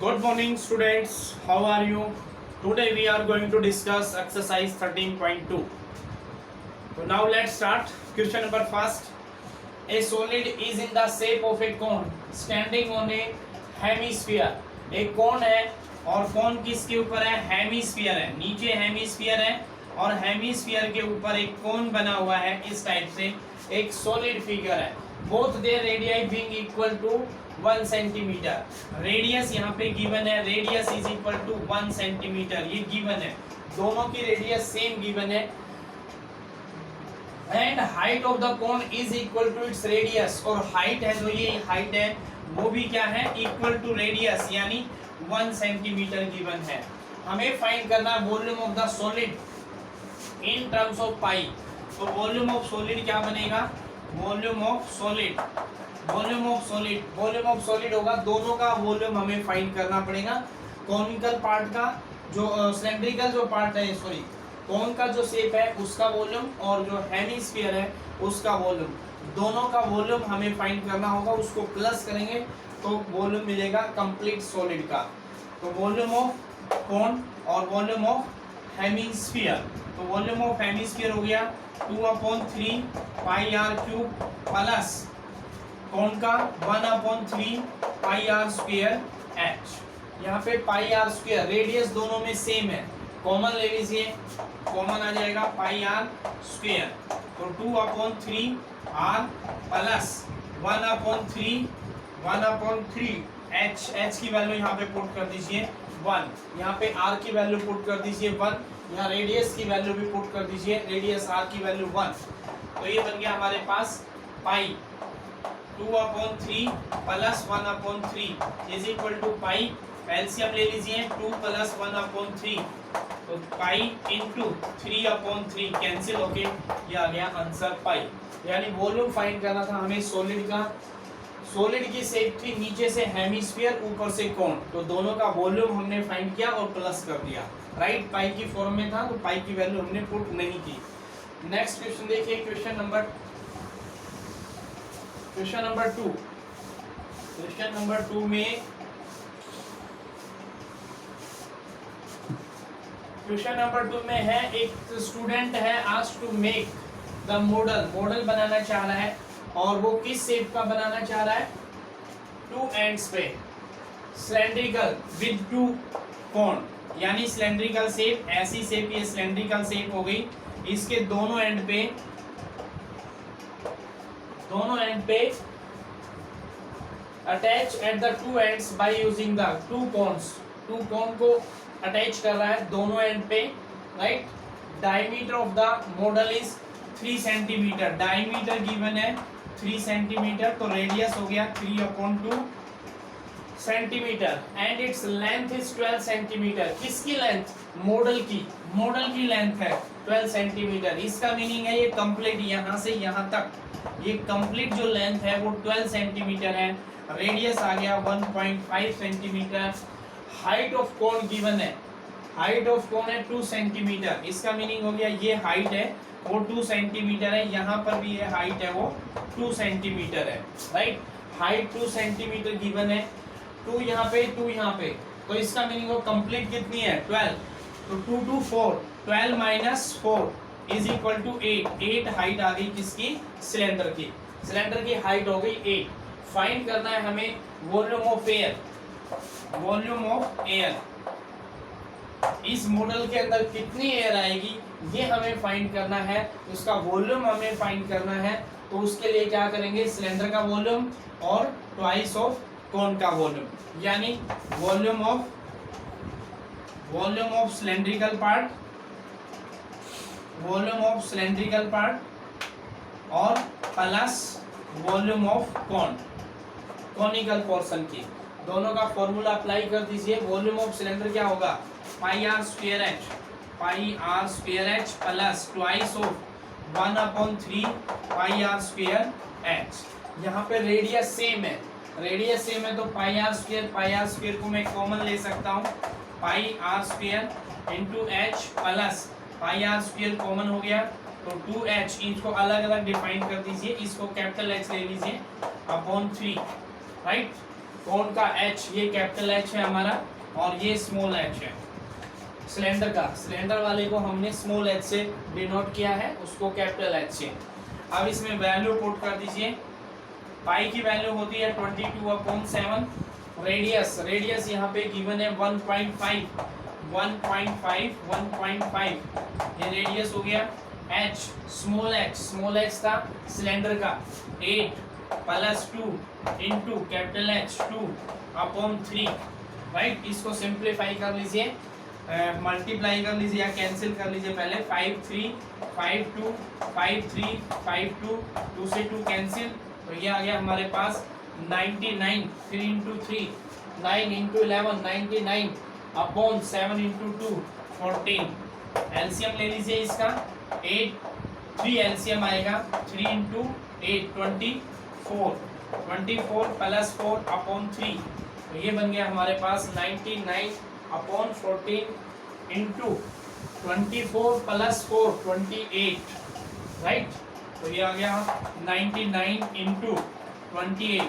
Good morning, students. How are you? Today we are going to discuss exercise 13.2. So now let's start. Question number first. A solid is in the shape of a cone standing on a hemisphere. एक कोन है और कोन किसके ऊपर है? Hemisphere है. नीचे hemisphere है और हेमिस्फीयर के ऊपर एक कोन बना हुआ है. इस टाइप से एक सॉलिड फिगर है. Both their radii being equal to 1 centimetre. Radius यहाँ पे गिवन है. Radius is equal to 1 centimetre. ये गिवन है. दोनों की रेडियस सेम गिवन है. And height of the cone is equal to its radius. और हाइट है जो ये हाइट है वो भी क्या है? इक्वल टू रेडियस, यानी 1 सेंटीमीटर गिवन है. हमें फाइंड करना है volume of the solid in terms of pi. तो वॉल्यूम ऑफ सॉलिड क्या बनेगा? Volume of solid, volume of solid, volume of solid होगा. दोनों का वॉल्यूम हमें फाइंड करना पड़ेगा. कॉनिकल पार्ट का जो सिलेंड्रिकल जो पार्ट है, सॉरी कोन का जो शेप है उसका वॉल्यूम और जो हेमिस्फीयर है उसका वॉल्यूम, दोनों का वॉल्यूम हमें फाइंड करना होगा. उसको प्लस करेंगे तो वॉल्यूम मिलेगा कंप्लीट सॉलिड का. तो वॉल्यूम ऑफ कोन और वॉल्यूम ऑफ हेमिस्फीयर. तो वॉल्यूम ऑफ हेमिस्फीयर हो गया 2/3 पाई आर क्यूब प्लस कोन का 1/3 पाई आर स्क्वायर एच. यहाँ पे पाई आर स्क्वायर, रेडियस दोनों में सेम है, कॉमन ले लीजिए. कॉमन आ जाएगा पाई आर स्क्वायर. तो 2/3 आर प्लस 1/3 एच. एच की वैल्यू यहाँ पे पुट कर दीजिए 1. यहाँ पे आर की वैल्यू पुट कर दीजिए 1. यहाँ रेडियस की वैल्यू भी पुट कर दीजिए, रेडियस आर की वैल्यू 1. तो ये बन गया हमारे पास pi 2/3 plus 1/3 is equal to pi. LCM ले लीजिए 2 प्लस 1/3 तो पाई इंटू 3/3 कैंसिल होके ये आ गया आंसर पाई. यानी वॉल्यूम फाइंड करना था हमें सॉलिड का. सॉलिड की शेप थी नीचे से हेमिस्फीयर, ऊपर से कोन. तो दोनों का वॉल्यूम हमने फाइंड किया और प्लस कर दिया. राइट, पाई की फॉर्म में था तो पाई की वैल्यू हमने पुट नहीं की. नेक्स्ट क्वेश्चन देखिए. Question number 2. क्वेश्चन नंबर 2 में क्वेश्चन नंबर 2 में है एक स्टूडेंट है asked to make the model. Model बनाना चाह रहा है और वो किस शेप का बनाना चाह रहा है? 2 एंड्स पे सिलेंड्रिकल विद 2 कोन, यानी सिलेंड्रिकल शेप. ऐसी शेप ये सिलेंड्रिकल शेप हो गई. इसके दोनों एंड पे attach at the 2 ends by using the 2 cones. 2 cone को अटैच कर रहा है दोनों एंड पे. Right, diameter of the model is 3 centimetre. Diameter given है 3 सेंटीमीटर. तो रेडियस हो गया 3/2 centimetre and its length is 12 centimetre. किसकी लेंथ? मॉडल की. मॉडल की लेंथ है 12 सेंटीमीटर. इसका मीनिंग है ये कंप्लीट यहाँ से यहाँ तक ये कंप्लीट जो लेंथ है वो 12 सेंटीमीटर है. रेडियस आ गया 1.5 centimetre. Height of cone given है. हाइट ऑफ कोन है 2 सेंटीमीटर. इसका मीनिंग हो गया ये हाइट है वो 2 सेंटीमीटर है. यहाँ पर भी ये हाइट है वो 2 सेंटीमीटर है. राइट, हाइट 2 सेंटीमीटर गिवन है. 2 यहाँ पे 2 यहाँ पे. तो इसका मीनिंग वो कंप्लीट कितनी है? 12. तो 2 to 4 12 minus 4 is equal to 8. 8 height आ गई किसकी? सिलेंडर की. सिलेंडर की हाइट हो गई 8. फाइंड करना है हमें volume of air. Volume of air, इस मॉडल के अंदर कितनी एयर आएगी ये हमें फाइंड करना है. उसका वॉल्यूम हमें फाइंड करना है. तो उसके लिए क्या करेंगे? सिलेंडर का वॉल्यूम और ट्वाइस ऑफ कोन का वॉल्यूम, यानी volume of cylindrical part, volume of cylindrical part और plus volume of cone, conical portion की. दोनों का फॉर्मूला अप्लाई कर दीजिए. वॉल्यूम ऑफ सिलेंडर क्या होगा? Pi r square h plus twice of 1/3 pi r square h. यहाँ पे रेडियस सेम है. रेडियस सेम है तो पाई आर स्क्वायर को मैं कॉमन ले सकता हूँ. Pi r square into h plus pi r square common हो गया तो 2h. इसको अलग अलग डिफाइन कर दीजिए. इसको कैपिटल H ले लीजिए अपॉन 3. राइट, कौन का एच, ये कैपिटल एच है हमारा और ये स्मॉल एच है। सिलेंडर का, सिलेंडर वाले को हमने स्मॉल एच से डिनोट किया है, उसको कैपिटल एच से। अब इसमें वैल्यू पुट कर दीजिए। पाई की वैल्यू होती है 22/7। रेडियस, रेडियस यहाँ पे गिवन है 1.5 ये रेडियस हो गया। एच, स्मॉल एच था सिलेंडर का 8 + 2 इंटू कैपिटल एच 2/3, राइट। इसको सिंप्लीफाई कर लीजिए, मल्टीप्लाई कर लीजिए या कैंसिल कर लीजिए पहले। 5 3 5 2 5 3 5 2 2 से 2 कैंसिल, तो ये आ गया हमारे पास 99। 3 इंटू 3 9 इंटू 11 99/7 इंटू 2 14। एलसीएम ले लीजिए इसका 8 3 एलसीएम आएगा 3 इंटू 8 24 + 4/3, तो ये बन गया हमारे पास 99/14 इंटू 24 + 4 28, राइट। तो ये आ गया 99 इंटू 28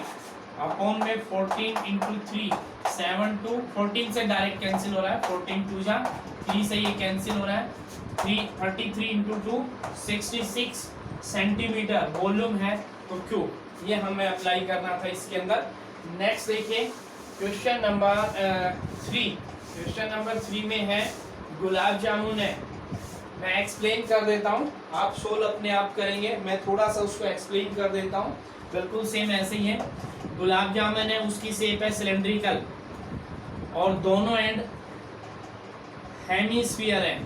अपॉन में 14 इंटू 3 7 2 14 से डायरेक्ट कैंसिल हो रहा है, 14 2 जा 3 से ये कैंसिल हो रहा है, 33 इंटू 2 66 सेंटीमीटर वॉल्यूम है तो क्यूब। ये हमें अप्लाई करना था इसके अंदर। नेक्स्ट देखिए क्वेश्चन नंबर 3। क्वेश्चन नंबर 3 में है गुलाब जामुन है। मैं एक्सप्लेन कर देता हूँ, आप सोल्व अपने आप करेंगे, मैं थोड़ा सा उसको एक्सप्लेन कर देता हूँ। बिल्कुल सेम ऐसे ही है। गुलाब जामुन है, उसकी शेप है सिलेंड्रिकल और दोनों एंड हेमीस्फीयर है,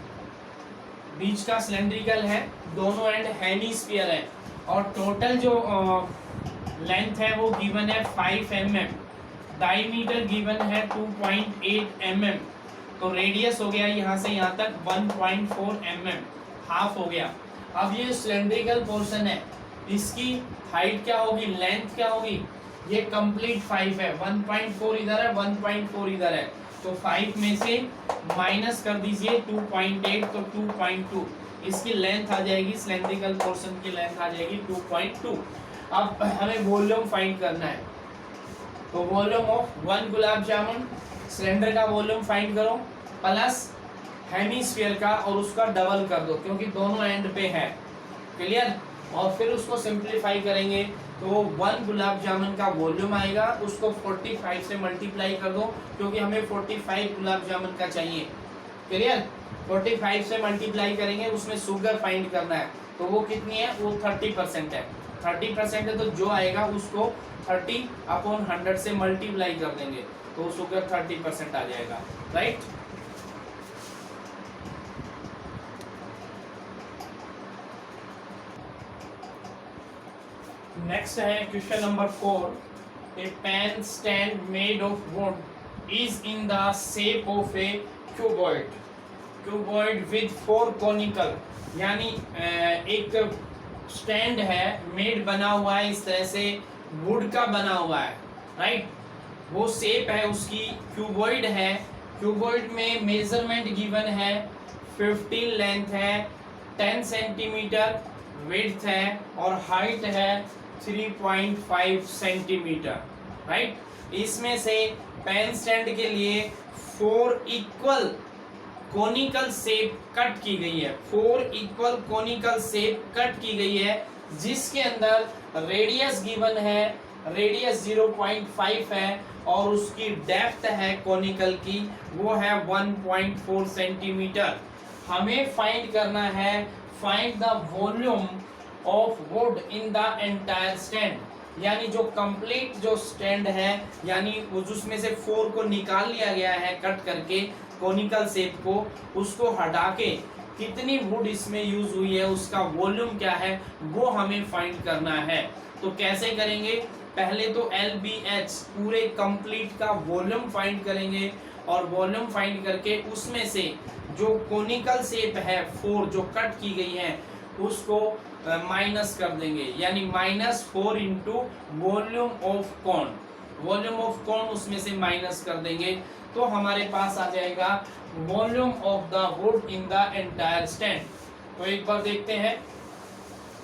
बीच का सिलेंड्रिकल है, दोनों एंड हेमीस्फीयर है और टोटल जो लेंथ है वो गिवन है 5 mm, डायमीटर गिवन है 2.8 mm, तो रेडियस हो गया यहाँ से यहाँ तक 1.4 mm, हाफ हो गया। अब ये सिलेंड्रिकल पोर्शन है, इसकी हाइट क्या होगी, लेंथ क्या होगी, ये कंप्लीट 5 है, 1.4 इधर है 1.4 इधर है, तो 5 में से माइनस कर दीजिए 2.8 तो 2.2, इसकी लेंथ आ जाएगी, सिलेंड्रिकल पोर्शन की लेंथ आ जाएगी 2.2। अब हमें वॉल्यूम फाइंड करना है, तो volume of 1 gulab jamun, cylinder का वॉल्यूम फाइंड करो प्लस हेमीस्फीयर का और उसका डबल कर दो क्योंकि दोनों एंड पे है, क्लियर। और फिर उसको सिंप्लीफाई करेंगे तो 1 गुलाब जामुन का वॉल्यूम आएगा, उसको 45 से मल्टीप्लाई कर दो क्योंकि हमें 45 गुलाब जामुन का चाहिए, क्लियर। 45 से मल्टीप्लाई करेंगे, उसमें शुगर फाइंड करना है, तो वो कितनी है, वो 30% है। 30% है तो जो आएगा उसको 30/100 से मल्टीप्लाई कर देंगे तो शुगर 30% आ जाएगा, राइट। नेक्स्ट है question number 4। A pen stand made of wood is in the shape of a cuboid with 4 conical, यानी एक स्टैंड है, मेड बना हुआ है इस तरह से, वुड का बना हुआ है, राइट। वो शेप है उसकी क्यूबॉइड है, क्यूबॉइड में मेजरमेंट गिवन है 15 लेंथ है, 10 सेंटीमीटर विड्थ है और हाइट है 3.5 सेंटीमीटर, राइट। इसमें से पेन स्टैंड के लिए 4 इक्वल कोनिकल शेप कट की गई है, 4 इक्वल कोनिकल शेप कट की गई है, जिसके अंदर रेडियस गिवन है, रेडियस 0.5 है और उसकी डेप्थ है कोनिकल की वो है 1.4 सेंटीमीटर। हमें फाइंड करना है, find the volume of would in the entire stand, यानी जो कंप्लीट जो स्टैंड है, यानी उसमें से 4 को निकाल लिया गया है कट करके कोनिकल शेप को, उसको हटा के कितनी वुड इसमें यूज हुई है, उसका वॉल्यूम क्या है वो हमें फाइंड करना है। तो कैसे करेंगे, पहले तो LBH पूरे कंप्लीट का वॉल्यूम फाइंड करेंगे और वॉल्यूम फाइंड करके उसमें से जो कोनिकल शेप है 4 जो कट की गई है उसको माइनस कर देंगे, यानी -4 into volume of cone, volume of cone उसमें से माइनस कर देंगे तो हमारे पास आ जाएगा volume of the wood in the entire stand. तो एक बार देखते हैं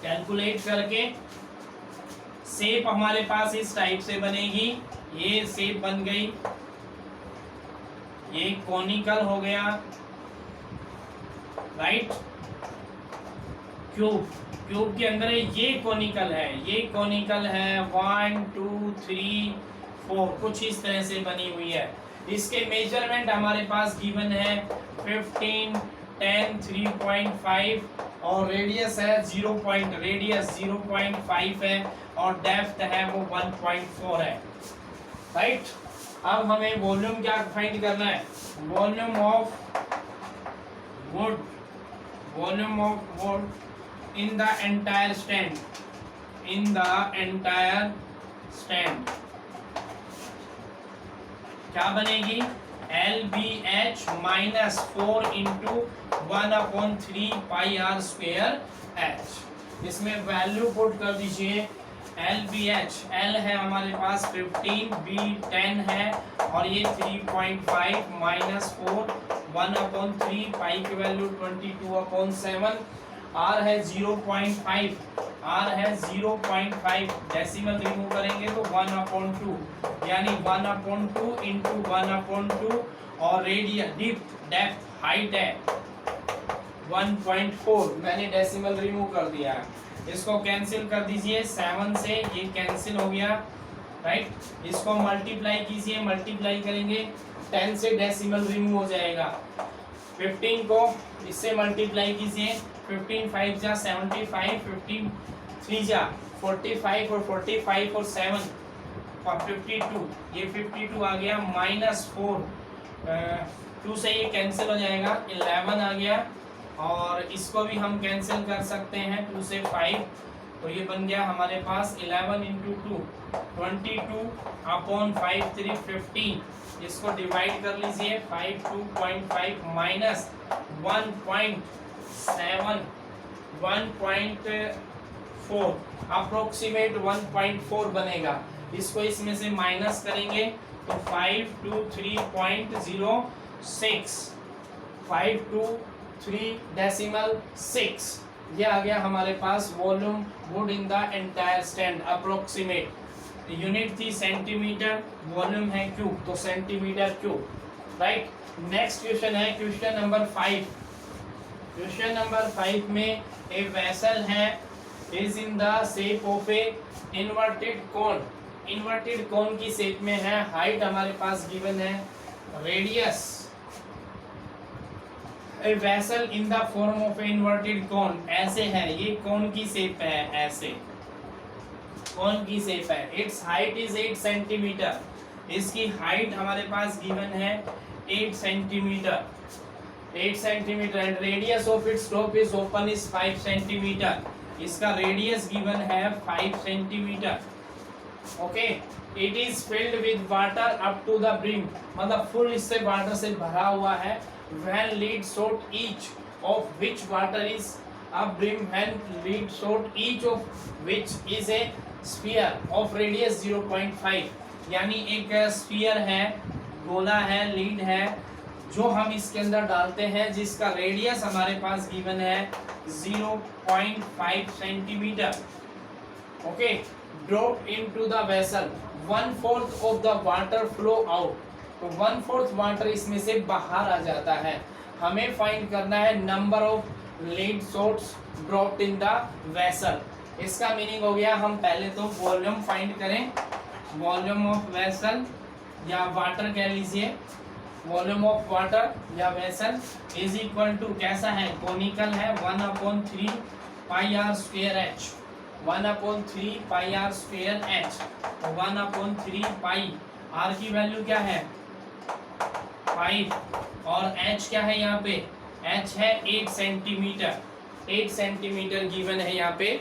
कैलकुलेट करके। शेप हमारे पास इस टाइप से बनेगी, ये शेप बन गई, ये कॉनिकल हो गया, राइट। क्यूब, क्यूब के अंदर ये कॉनिकल है, ये कॉनिकल है 1 2 3 4 कुछ इस तरह से बनी हुई है। इसके मेजरमेंट हमारे पास गिवन है 15 10 3.5 और रेडियस है 0.5 है और डेप्थ है वो 1.4 है, राइट। अब हमें वॉल्यूम क्या फाइंड करना है, volume of would, volume of would in the entire stand, in the entire stand क्या बनेगी, LBH minus 4 into 1/3 pi r square H। इसमें वैल्यू पुट कर दीजिए, LBH, L है हमारे पास 15, B 10 है और ये 3.5 माइनस 4 1/3 पाई की वैल्यू 22/7, R है 0.5, R है 0.5, डेसिमल रिमूव करेंगे तो 1/2 यानी 1/2 इंटू 1/2 और रेडियस डेप्थ हाइट है 1.4, मैंने डेसिमल रिमूव कर दिया है। इसको कैंसिल कर दीजिए, 7 से ये कैंसिल हो गया, राइट। इसको मल्टीप्लाई कीजिए, मल्टीप्लाई करेंगे 10 से डेसिमल रिमूव हो जाएगा, 15 को इससे मल्टीप्लाई कीजिए, 15 5 जा 75, 15 3 जा 45 और 45 और 7 और 52, ये 52 आ गया, -4 2 से ये कैंसिल हो जाएगा, 11 आ गया और इसको भी हम कैंसिल कर सकते हैं 2 से 5, तो ये बन गया हमारे पास 11 इंटू 2 22/5 3 15, इसको डिवाइड कर लीजिए, 5 2.5 माइनस 1.7 1.4 अप्रोक्सीमेट 1.4 बनेगा। इसको इसमें से माइनस करेंगे तो 523.06 523.6 ये आ गया हमारे पास volume would in the entire stand. Approximate unit थी सेंटीमीटर, वॉल्यूम है क्यूब तो centimetre cube, right. Next question है क्वेश्चन नंबर 5। क्वेश्चन नंबर 5 में ए वेसल है is in the shape of a inverted cone, inverted cone की shape में है, height हमारे पास गिवन है, radius a vessel in the form of inverted cone, ऐसे है ये कोन की शेप है, ऐसे कोन की शेप है, इट्स हाइट इज 8 सेंटीमीटर, इसकी हाइट हमारे पास गिवन है 8 centimetre, 8 centimetre and radius of its top is open is 5 centimetre, इसका रेडियस गिवन है 5 centimetre, okay. It is filled with water up to the brim, मतलब full इससे water से भरा हुआ है, when lead sought each of which water is a brim, when lead sought each of which is a sphere of radius 0.5, यानी एक sphere है, गोला है, लीड है जो हम इसके अंदर डालते हैं जिसका रेडियस हमारे पास गिवन है 0.5 centimetre, okay. Drop into the vessel 1/4 of the water flow out, तो 1/4 वाटर इसमें से बाहर आ जाता है, हमें फाइंड करना है number of lead shots dropped in the vessel. इसका मीनिंग हो गया, हम पहले तो वॉल्यूम फाइंड करें, वॉल्यूम ऑफ वेसल या वाटर कह लीजिए, वॉल्यूम ऑफ वाटर या वेसल इज इक्वल टू कैसा है, कोनिकल है, 1/3 pi r square h, 1/3 pi r square h, 1/3 pi, r की वैल्यू क्या है 5 और h क्या है यहाँ पे, h है 8 सेंटीमीटर, 8 सेंटीमीटर गिवन है यहाँ पे,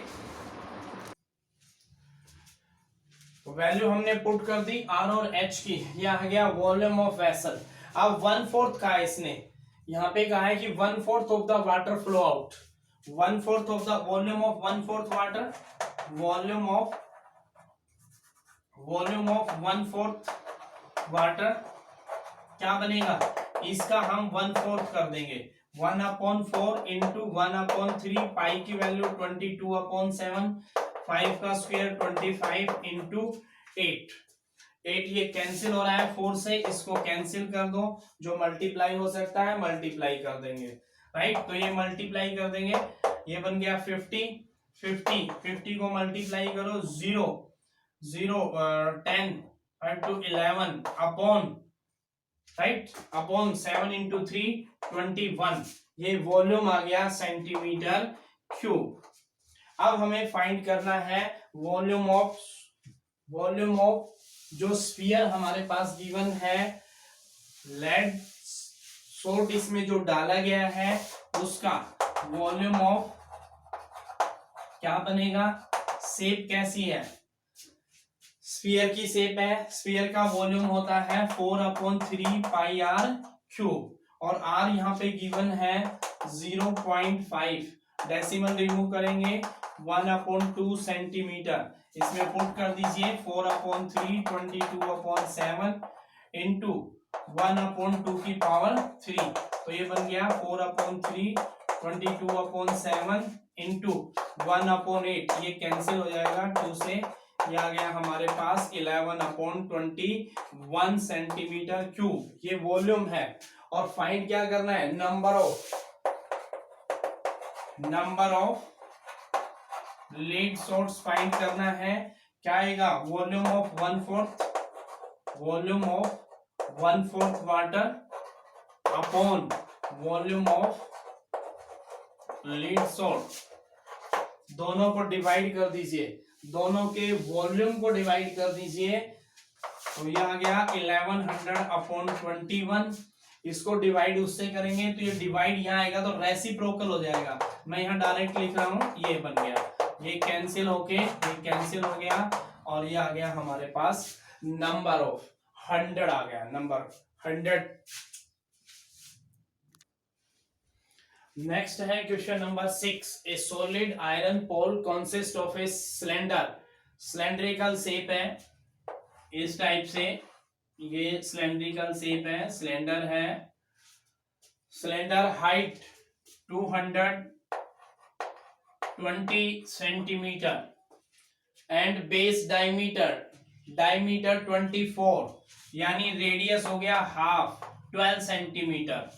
वैल्यू हमने पुट कर दी r और h की, यह आ गया वॉल्यूम ऑफ वेसल। अब 1/4 का इसने यहाँ पे कहा है कि 1/4 of the water flow out, 1/4 of the volume of 1/4 water, volume of 1/4 water क्या बनेगा, इसका हम 1/4 कर देंगे, 1/4 इंटू 1/3 पाई की वैल्यू 22/7, 5 का स्क्वायर 25 इंटू 8, 8 ये कैंसिल हो रहा है 4 से, इसको कैंसिल कर दो, जो मल्टीप्लाई हो सकता है मल्टीप्लाई कर देंगे, राइट। तो ये मल्टीप्लाई कर देंगे, ये बन गया 50, 50 को मल्टीप्लाई करो 0, 0 10 into 11 upon, right, upon 7 into 3 21, ये वॉल्यूम आ गया सेंटीमीटर क्यूब। अब हमें फाइंड करना है वॉल्यूम ऑफ जो स्फीयर हमारे पास गिवन है, लेड सोर्ट इसमें जो डाला गया है उसका वॉल्यूम ऑफ क्या बनेगा, शेप कैसी है, स्फीयर की शेप है, स्फीयर का वॉल्यूम होता है 4/3 पाई आर क्यूब, और आर यहाँ पे गिवन है 0.5, डेसिमल रिमूव करेंगे 1/2 सेंटीमीटर, इसमें पुट कर दीजिए 4/3 22/7 इंटू 1/2 की पावर 3, तो ये बन गया 4/3 22/7 इंटू 1/8, ये कैंसिल हो जाएगा 2 से, ये आ गया हमारे पास 11/21 सेंटीमीटर क्यूब, ये वॉल्यूम है। और फाइंड क्या करना है, number of lead source find करना है, क्या आएगा, volume of 1/4 water upon volume of lead source, दोनों को डिवाइड कर दीजिए, दोनों के वॉल्यूम को डिवाइड कर दीजिए, तो ये आ गया 1100/21, इसको डिवाइड उससे करेंगे तो ये डिवाइड यहाँ आएगा तो रेसिप्रोकल हो जाएगा, मैं यहाँ डायरेक्ट लिख रहा हूं, ये बन गया, ये कैंसिल हो गया, और ये आ गया हमारे पास नंबर ऑफ 100 आ गया, नंबर 100। नेक्स्ट है question number 6, a solid iron pole consist of a cylindrical shape है, इस टाइप से, ये सिलेंड्रिकल शेप है, cylinder height 220 centimetre and base diameter 24, यानी रेडियस हो गया हाफ 12 सेंटीमीटर,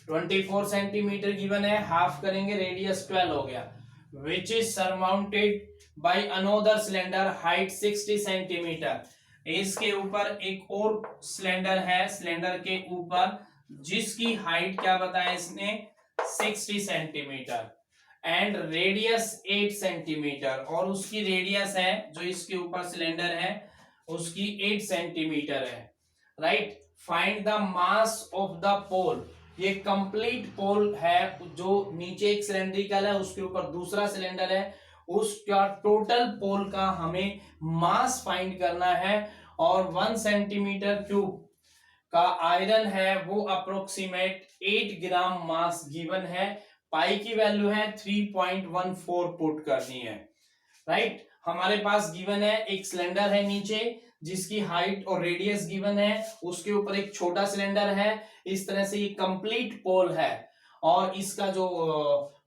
24 सेंटीमीटर गिवन है, हाफ करेंगे रेडियस 12 हो गया, which is surmounted by another cylinder height 60 centimetre, इसके ऊपर एक और सिलेंडर है, सिलेंडर के ऊपर जिसकी हाइट क्या बताया इसने 60 सेंटीमीटर एंड रेडियस 8 सेंटीमीटर, और उसकी रेडियस है जो इसके ऊपर सिलेंडर है उसकी 8 सेंटीमीटर है, right. Find the mass of the pole, ये कंप्लीट पोल है, जो नीचे एक सिलेंड्रिकल है उसके ऊपर दूसरा सिलेंडर है, उसका टोटल पोल का हमें मास फाइंड करना है, और 1 सेंटीमीटर क्यूब का आयरन है वो अप्रोक्सीमेट 8 ग्राम मास गिवन है, पाई की वैल्यू है 3.14 पुट करनी है, राइट। हमारे पास गिवन है एक सिलेंडर है नीचे जिसकी हाइट और रेडियस गिवन है, उसके ऊपर एक छोटा सिलेंडर है, इस तरह से ये कंप्लीट पोल है, और इसका जो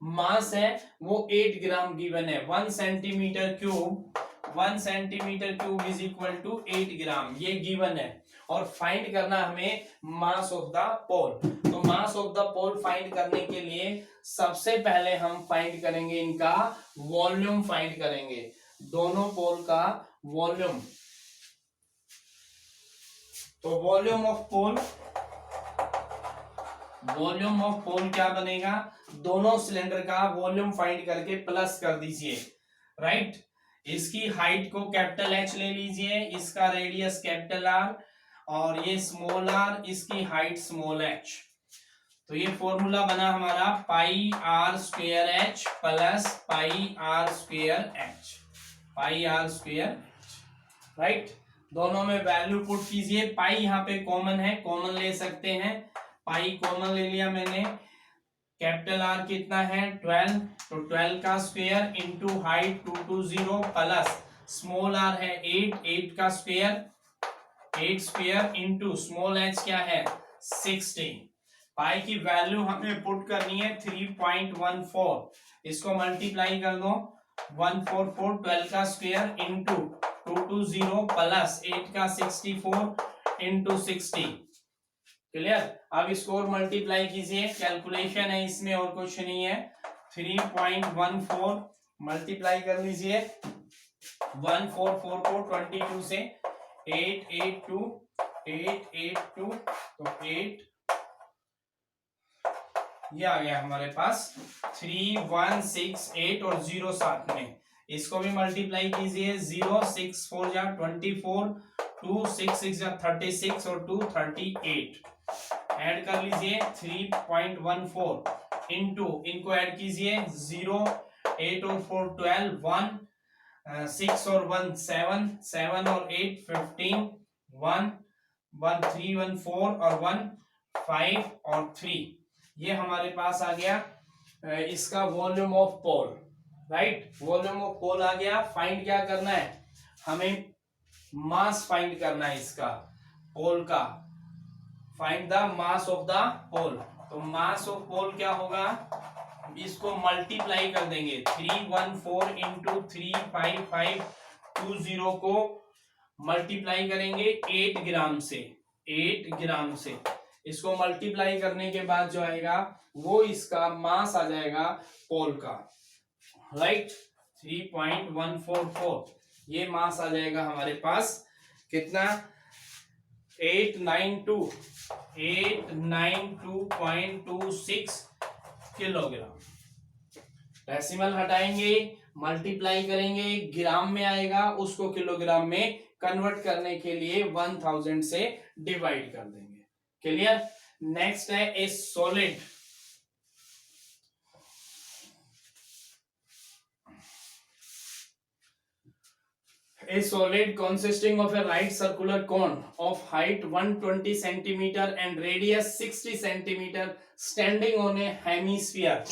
मास है वो 8 ग्राम गिवन है, 1 centimetre cube is equal to 8 gram, ये गिवन है, और फाइंड करना हमें मास ऑफ द पोल। तो mass of the pole find करने के लिए सबसे पहले हम फाइंड करेंगे इनका वॉल्यूम, फाइंड करेंगे दोनों पोल का वॉल्यूम। तो वॉल्यूम ऑफ पोल क्या बनेगा, दोनों सिलेंडर का वॉल्यूम फाइंड करके प्लस कर दीजिए, राइट। इसकी हाइट को कैपिटल H ले लीजिए, इसका रेडियस कैपिटल R, और ये स्मॉल r, इसकी हाइट स्मॉल h, तो ये फॉर्मूला बना हमारा पाई r square h plus pi r square h, right. दोनों में वैल्यू पुट कीजिए, पाई यहाँ पे कॉमन है, कॉमन ले सकते हैं, पाई कॉमन ले लिया मैंने, कैपिटल R कितना है 12, तो 12 का square into height 220 plus small r है 8 का square, 8 square into small h क्या है 60, पाई की वैल्यू हमें पुट करनी है 3.14, इसको मल्टीप्लाई कर दो 144, 12 का स्क्वायर इंटू 220 प्लस 8 का 64 इंटू 60। क्लियर। अब इसको और मल्टीप्लाई कीजिए, कैलकुलेशन है इसमें और कुछ नहीं है। 3.14 मल्टीप्लाई कर लीजिए 144 को 22 से, 882 882 तो 8 ये आ गया हमारे पास 3168 और 0 साथ में। इसको भी मल्टीप्लाई कीजिए 0 6 4 जा 24 2 6 6 जा 36 और 2 38। ऐड कर लीजिए 3.14 इंटू इनको ऐड कीजिए 0 8 और 4 12 1 6 और 1 7 7 और 8 15 1 1 3 1 4 और 1 5 और 3। ये हमारे पास आ गया इसका volume of pole, right. Volume of pole आ गया। फाइंड क्या करना है हमें, मास फाइंड करना है इसका पोल का। Find the mass of the pole. तो मास ऑफ पोल क्या होगा, इसको मल्टीप्लाई कर देंगे 314 इंटू 35520 को मल्टीप्लाई करेंगे 8 ग्राम से, 8 ग्राम से। इसको मल्टीप्लाई करने के बाद जो आएगा वो इसका मास आ जाएगा पोल का, राइट। 3.144 ये मास आ जाएगा हमारे पास कितना, 892.26 किलोग्राम। डेसिमल हटाएंगे, मल्टीप्लाई करेंगे, ग्राम में आएगा, उसको किलोग्राम में कन्वर्ट करने के लिए 1000 से डिवाइड कर देंगे। क्लियर। नेक्स्ट है ए solid. A solid consisting of a right circular cone of height 120 centimeter and radius 60 centimeter standing on a hemisphere।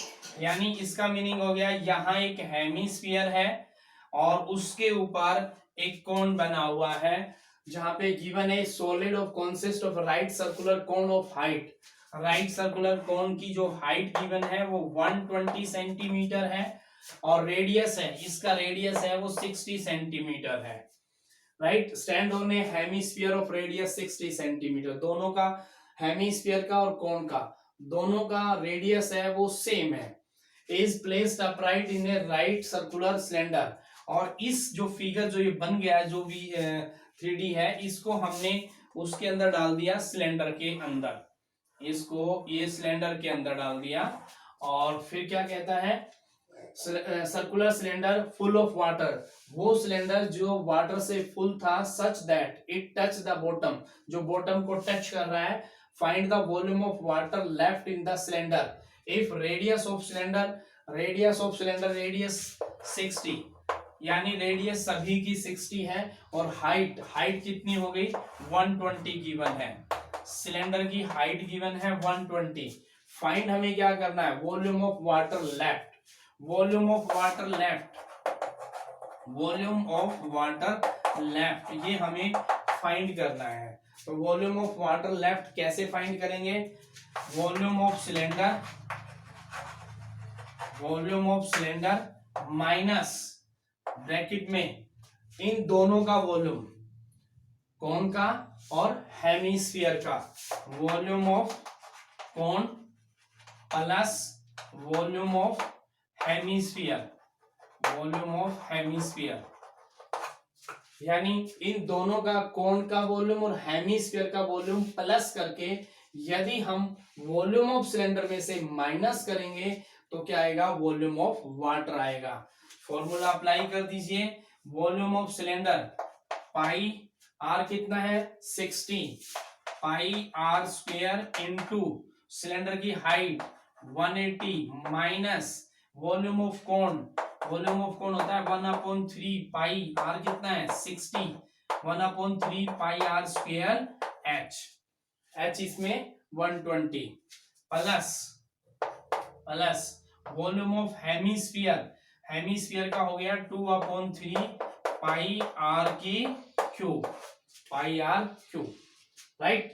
यानी इसका मीनिंग हो गया यहाँ एक हेमिस्फीयर है और उसके ऊपर एक कोन बना हुआ है, जहां पे गिवन है solid of consist of right circular cone of height. Right circular cone की जो हाइट गिवन है वो 120 सेंटीमीटर है और रेडियस है, इसका रेडियस है वो 60 सेंटीमीटर है, right. Stand on A hemisphere of radius 60 centimetre. दोनों का, हेमिस्फीयर का और कोन का, दोनों का रेडियस है वो सेम है। Is placed upright in A right circular cylinder. और इस जो फिगर जो ये बन गया है, जो भी 3D है, इसको हमने उसके अंदर डाल दिया, सिलेंडर के अंदर। इसको ये सिलेंडर के अंदर डाल दिया और फिर क्या कहता है, circular cylinder full of water. वो सिलेंडर जो वाटर से फुल था, such that it touch the bottom, जो बॉटम को टच कर रहा है। Find the volume of water left in the cylinder if radius of cylinder, radius 60, यानी रेडियस सभी की 60 है और हाइट कितनी हो गई 120 गिवन है। सिलेंडर की हाइट गिवन है 120। फाइंड हमें क्या करना है, volume of water left. Volume of water left ये हमें फाइंड करना है। तो वॉल्यूम ऑफ वाटर लेफ्ट कैसे फाइंड करेंगे, volume of cylinder minus bracket में इन दोनों का वॉल्यूम, कोन का और हेमिस्फीयर का। Volume of cone plus volume of hemisphere, यानी इन दोनों का, कोन का वॉल्यूम और हेमिस्फीयर का वॉल्यूम प्लस करके यदि हम वॉल्यूम ऑफ सिलेंडर में से माइनस करेंगे तो क्या आएगा, वॉल्यूम ऑफ वाटर आएगा। फॉर्मूला अप्लाई कर दीजिए। Volume of cylinder pi r कितना है 60, pi r square into cylinder की height 180 minus volume of cone होता है 1/3 पाई आर कितना है 60, 1/3 पाई आर स्क्वायर एच इसमें 120 प्लस वॉल्यूम ऑफ हेमिस्फीयर का हो गया 2/3 पाई आर क्यूब, राइट।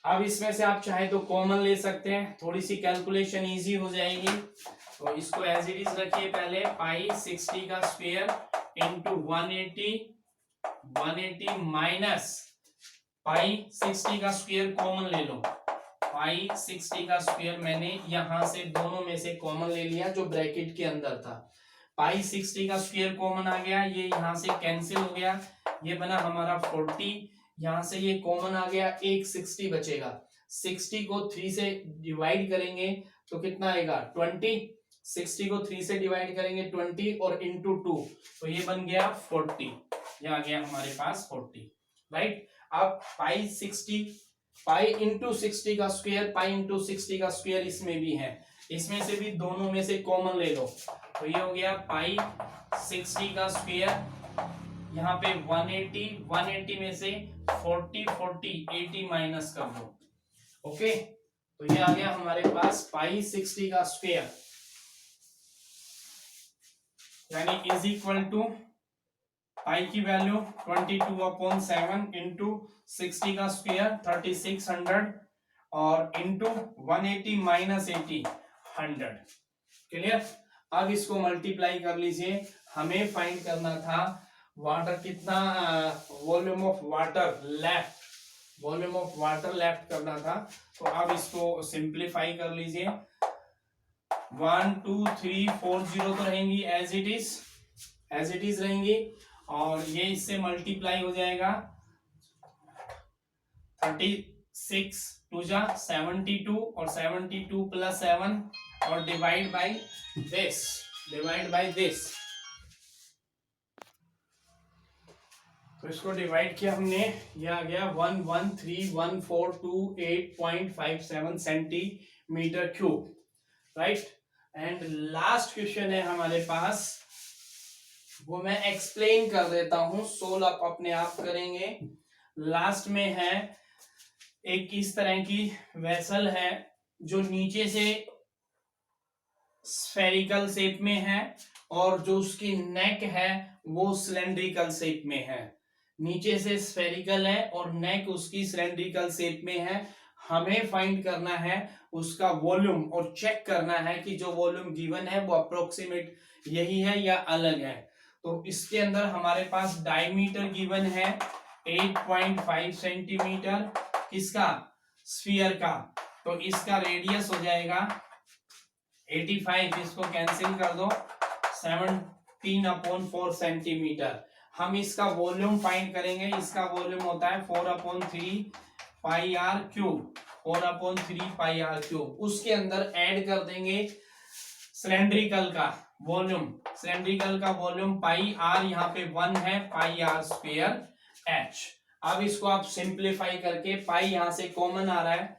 अब इसमें से आप चाहे तो कॉमन ले सकते हैं, थोड़ी सी कैलकुलेशन इजी हो जाएगी। तो इसको एज इट इज रखिए पहले, पाई 60 का स्क्वायर इंटू 180 180 माइनस पाई 60 का स्क्वायर कॉमन ले लो, पाई 60 का स्क्वायर मैंने यहां से दोनों में से कॉमन ले लिया जो ब्रैकेट के अंदर था। पाई 60 का स्क्वायर कॉमन आ गया, ये यहां से कैंसिल हो गया, ये बना हमारा 40, यहां से ये कॉमन आ गया, एक 60 बचेगा। 60 को 3 से डिवाइड करेंगे तो कितना आएगा 20, 60 को 3 से डिवाइड करेंगे 20 और इंटू 2 तो ये बन गया 40, ये आ गया हमारे पास 40, राइट। अब पाई 60, पाई इंटू 60 का स्क्वायर, पाई इंटू 60 का स्क्वायर इसमें भी है, इसमें से भी दोनों में से कॉमन ले लो तो ये हो गया पाई 60 का स्क्वायर, यहाँ पे 180, 180 में से 40 40 80 माइनस कर दो, ओके। तो ये आ गया हमारे पास पाई 60 का स्क्वायर, यानी इज इक्वल टू पाई की वैल्यू 22/7 इंटू 60 का स्क्वायर 3600 और इंटू 180 माइनस 80 100, क्लियर। अब इसको मल्टीप्लाई कर लीजिए, हमें फाइंड करना था वाटर कितना, volume of water left, volume of water left करना था। तो अब इसको सिंप्लीफाई कर लीजिए, 1 2 3 4 0 तो रहेंगी एज इट इज रहेंगी, और ये इससे मल्टीप्लाई हो जाएगा 36 2 जा 72 और 72 प्लस 7 और डिवाइड बाय दिस, तो इसको डिवाइड किया हमने, ये आ गया 1131428.57 centimetre cube, right. And last question है हमारे पास, वो मैं एक्सप्लेन कर देता हूं, सोल्व आप अपने आप करेंगे। लास्ट में है एक इस तरह की वेसल है जो नीचे से स्फेरिकल शेप में है और जो उसकी नेक है वो सिलेंड्रिकल शेप में है, नीचे से स्फेरिकल है और नेक उसकी सिलेंड्रिकल शेप में है। हमें फाइंड करना है उसका वॉल्यूम और चेक करना है कि जो वॉल्यूम गिवन है वो अप्रोक्सीमेट यही है या अलग है। तो इसके अंदर हमारे पास डायमीटर गिवन है 8.5 सेंटीमीटर, किसका, स्फीयर का, तो इसका रेडियस हो जाएगा 85, इसको कैंसिल कर दो 17/4 सेंटीमीटर। हम इसका वॉल्यूम फाइंड करेंगे, इसका वॉल्यूम होता है 4/3 pi r cube, 4/3 pi r cube. उसके अंदर ऐड कर देंगे सिलेंड्रिकल का वॉल्यूम, सिलेंड्रिकल का वॉल्यूम पाई आर यहाँ पे 1 है, पाई आर स्क्वायर एच। अब इसको आप सिंप्लीफाई करके, पाई यहां से कॉमन आ रहा है,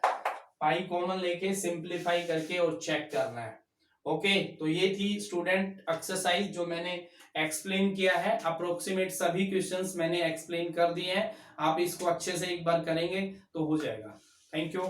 पाई कॉमन लेके सिंप्लीफाई करके और चेक करना है, ओके। तो ये थी स्टूडेंट एक्सरसाइज जो मैंने एक्सप्लेन किया है, अप्रोक्सीमेट सभी क्वेश्चंस मैंने एक्सप्लेन कर दिए हैं, आप इसको अच्छे से एक बार करेंगे तो हो जाएगा। Thank you.